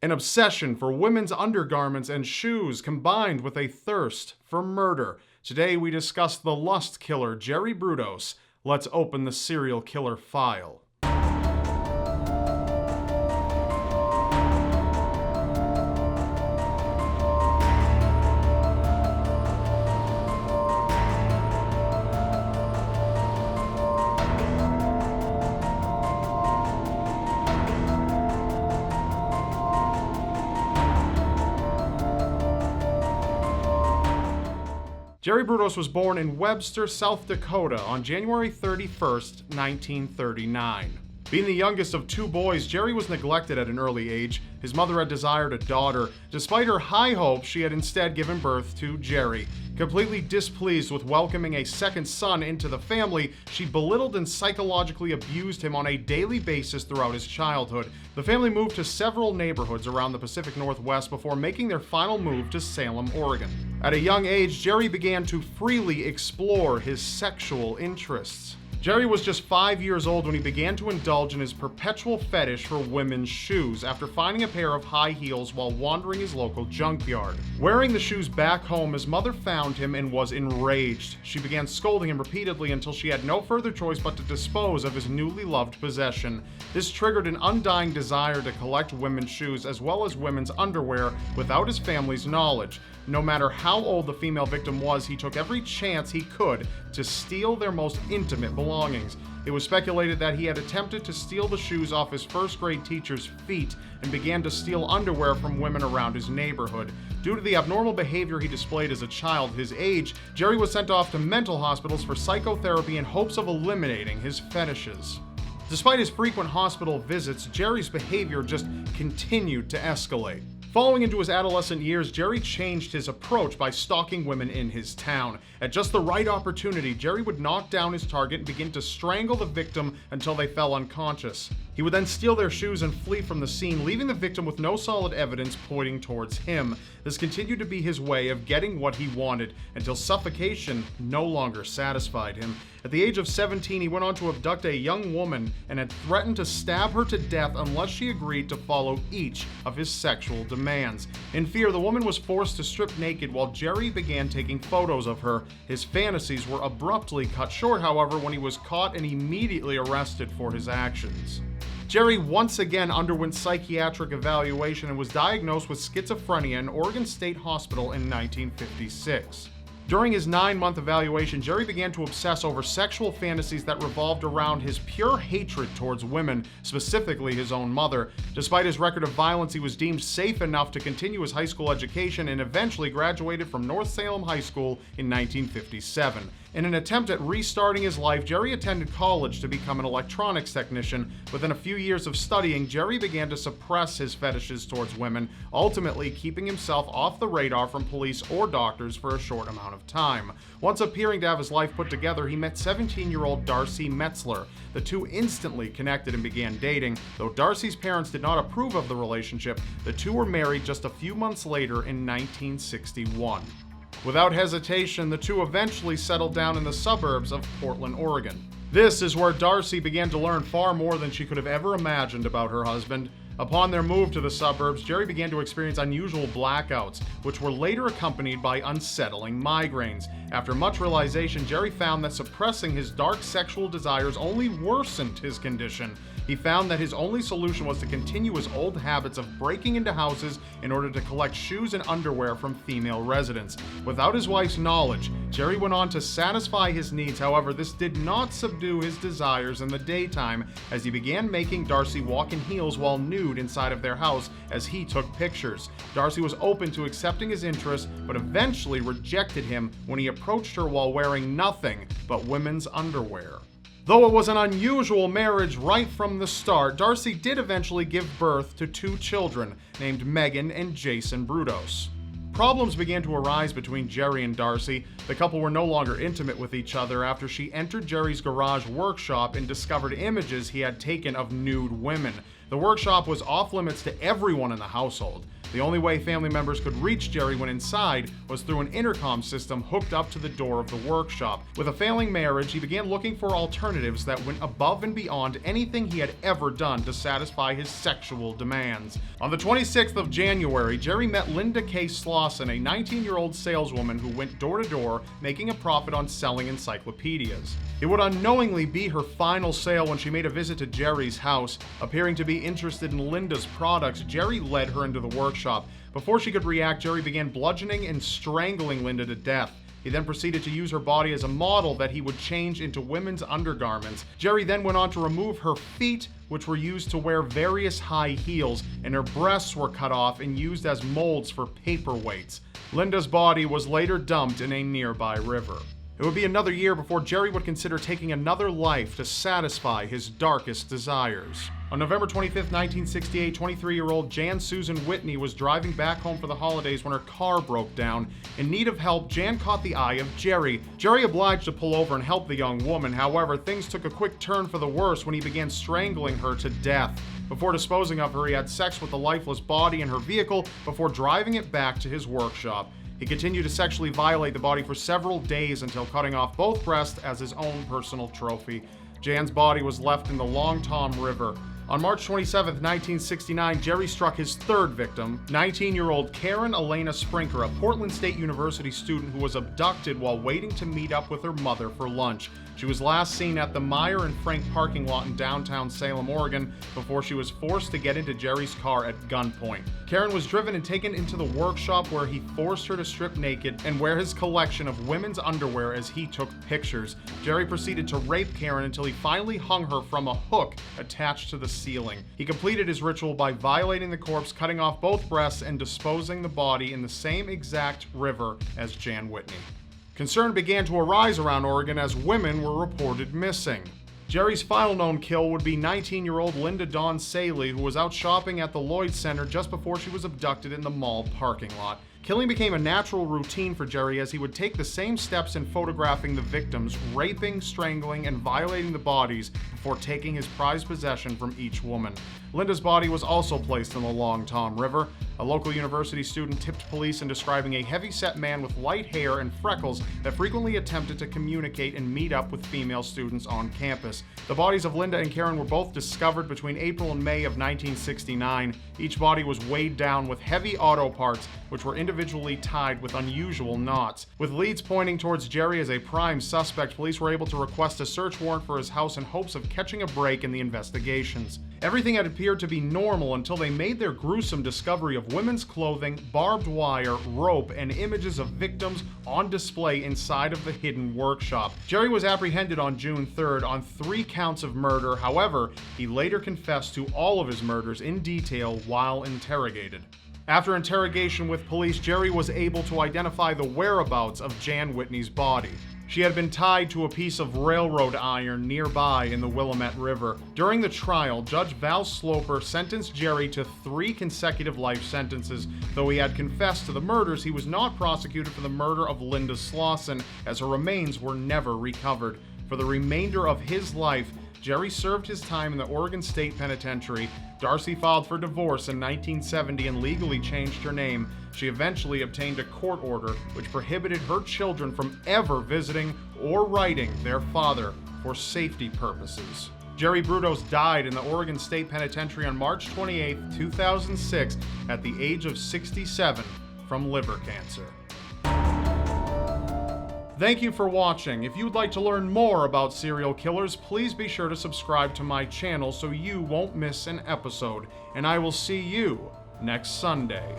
An obsession for women's undergarments and shoes combined with a thirst for murder. Today we discuss the lust killer Jerry Brudos. Let's open the serial killer file. Jerry Brudos was born in Webster, South Dakota on January 31st, 1939. Being the youngest of two boys, Jerry was neglected at an early age. His mother had desired a daughter. Despite her high hopes, she had instead given birth to Jerry. Completely displeased with welcoming a second son into the family, she belittled and psychologically abused him on a daily basis throughout his childhood. The family moved to several neighborhoods around the Pacific Northwest before making their final move to Salem, Oregon. At a young age, Jerry began to freely explore his sexual interests. Jerry was just 5 years old when he began to indulge in his perpetual fetish for women's shoes after finding a pair of high heels while wandering his local junkyard. Wearing the shoes back home, his mother found him and was enraged. She began scolding him repeatedly until she had no further choice but to dispose of his newly loved possession. This triggered an undying desire to collect women's shoes as well as women's underwear without his family's knowledge. No matter how old the female victim was, he took every chance he could to steal their most intimate belongings. It was speculated that he had attempted to steal the shoes off his first-grade teacher's feet and began to steal underwear from women around his neighborhood. Due to the abnormal behavior he displayed as a child his age, Jerry was sent off to mental hospitals for psychotherapy in hopes of eliminating his fetishes. Despite his frequent hospital visits, Jerry's behavior just continued to escalate. Following into his adolescent years, Jerry changed his approach by stalking women in his town. At just the right opportunity, Jerry would knock down his target and begin to strangle the victim until they fell unconscious. He would then steal their shoes and flee from the scene, leaving the victim with no solid evidence pointing towards him. This continued to be his way of getting what he wanted, until suffocation no longer satisfied him. At the age of 17, he went on to abduct a young woman and had threatened to stab her to death unless she agreed to follow each of his sexual demands. In fear, the woman was forced to strip naked while Jerry began taking photos of her. His fantasies were abruptly cut short, however, when he was caught and immediately arrested for his actions. Jerry once again underwent psychiatric evaluation and was diagnosed with schizophrenia in Oregon State Hospital in 1956. During his 9-month evaluation, Jerry began to obsess over sexual fantasies that revolved around his pure hatred towards women, specifically his own mother. Despite his record of violence, he was deemed safe enough to continue his high school education and eventually graduated from North Salem High School in 1957. In an attempt at restarting his life, Jerry attended college to become an electronics technician. Within a few years of studying, Jerry began to suppress his fetishes towards women, ultimately keeping himself off the radar from police or doctors for a short amount of time. Once appearing to have his life put together, he met 17-year-old Darcy Metzler. The two instantly connected and began dating. Though Darcy's parents did not approve of the relationship, the two were married just a few months later in 1961. Without hesitation, the two eventually settled down in the suburbs of Portland, Oregon. This is where Darcy began to learn far more than she could have ever imagined about her husband. Upon their move to the suburbs, Jerry began to experience unusual blackouts, which were later accompanied by unsettling migraines. After much realization, Jerry found that suppressing his dark sexual desires only worsened his condition. He found that his only solution was to continue his old habits of breaking into houses in order to collect shoes and underwear from female residents. Without his wife's knowledge, Jerry went on to satisfy his needs. However, this did not subdue his desires in the daytime, as he began making Darcy walk in heels while nude inside of their house as he took pictures. Darcy was open to accepting his interest, but eventually rejected him when he approached her while wearing nothing but women's underwear. Though it was an unusual marriage right from the start, Darcy did eventually give birth to two children named Megan and Jason Brudos. Problems began to arise between Jerry and Darcy. The couple were no longer intimate with each other after she entered Jerry's garage workshop and discovered images he had taken of nude women. The workshop was off limits to everyone in the household. The only way family members could reach Jerry when inside was through an intercom system hooked up to the door of the workshop. With a failing marriage, he began looking for alternatives that went above and beyond anything he had ever done to satisfy his sexual demands. On the 26th of January, Jerry met Linda K. Lawson, a 19-year-old saleswoman who went door to door, making a profit on selling encyclopedias. It would unknowingly be her final sale when she made a visit to Jerry's house. Appearing to be interested in Linda's products, Jerry led her into the workshop. Before she could react, Jerry began bludgeoning and strangling Linda to death. He then proceeded to use her body as a model that he would change into women's undergarments. Jerry then went on to remove her feet, which were used to wear various high heels, and her breasts were cut off and used as molds for paperweights. Linda's body was later dumped in a nearby river. It would be another year before Jerry would consider taking another life to satisfy his darkest desires. On November 25, 1968, 23-year-old Jan Susan Whitney was driving back home for the holidays when her car broke down. In need of help, Jan caught the eye of Jerry. Jerry obliged to pull over and help the young woman. However, things took a quick turn for the worse when he began strangling her to death. Before disposing of her, he had sex with the lifeless body in her vehicle before driving it back to his workshop. He continued to sexually violate the body for several days until cutting off both breasts as his own personal trophy. Jan's body was left in the Long Tom River. On March 27, 1969, Jerry struck his third victim, 19-year-old Karen Elena Sprinker, a Portland State University student who was abducted while waiting to meet up with her mother for lunch. She was last seen at the Meyer and Frank parking lot in downtown Salem, Oregon, before she was forced to get into Jerry's car at gunpoint. Karen was driven and taken into the workshop where he forced her to strip naked and wear his collection of women's underwear as he took pictures. Jerry proceeded to rape Karen until he finally hung her from a hook attached to the ceiling. He completed his ritual by violating the corpse, cutting off both breasts, and disposing the body in the same exact river as Jan Whitney. Concern began to arise around Oregon as women were reported missing. Jerry's final known kill would be 19-year-old Linda Don Sayle, who was out shopping at the Lloyd Center just before she was abducted in the mall parking lot. Killing became a natural routine for Jerry as he would take the same steps in photographing the victims, raping, strangling, and violating the bodies before taking his prized possession from each woman. Linda's body was also placed in the Long Tom River. A local university student tipped police in describing a heavy-set man with light hair and freckles that frequently attempted to communicate and meet up with female students on campus. The bodies of Linda and Karen were both discovered between April and May of 1969. Each body was weighed down with heavy auto parts, which were individually tied with unusual knots. With leads pointing towards Jerry as a prime suspect, police were able to request a search warrant for his house in hopes of catching a break in the investigations. Everything had appeared to be normal until they made their gruesome discovery of women's clothing, barbed wire, rope, and images of victims on display inside of the hidden workshop. Jerry was apprehended on June 3rd on 3 counts of murder. However, he later confessed to all of his murders in detail while interrogated. After interrogation with police, Jerry was able to identify the whereabouts of Jan Whitney's body. She had been tied to a piece of railroad iron nearby in the Willamette River. During the trial, Judge Val Sloper sentenced Jerry to 3 consecutive life sentences. Though he had confessed to the murders, he was not prosecuted for the murder of Linda Lawson, as her remains were never recovered. For the remainder of his life, Jerry served his time in the Oregon State Penitentiary. Darcy filed for divorce in 1970 and legally changed her name. She eventually obtained a court order which prohibited her children from ever visiting or writing their father for safety purposes. Jerry Brudos died in the Oregon State Penitentiary on March 28, 2006, at the age of 67 from liver cancer. Thank you for watching. If you'd like to learn more about serial killers, please be sure to subscribe to my channel so you won't miss an episode. And I will see you next Sunday.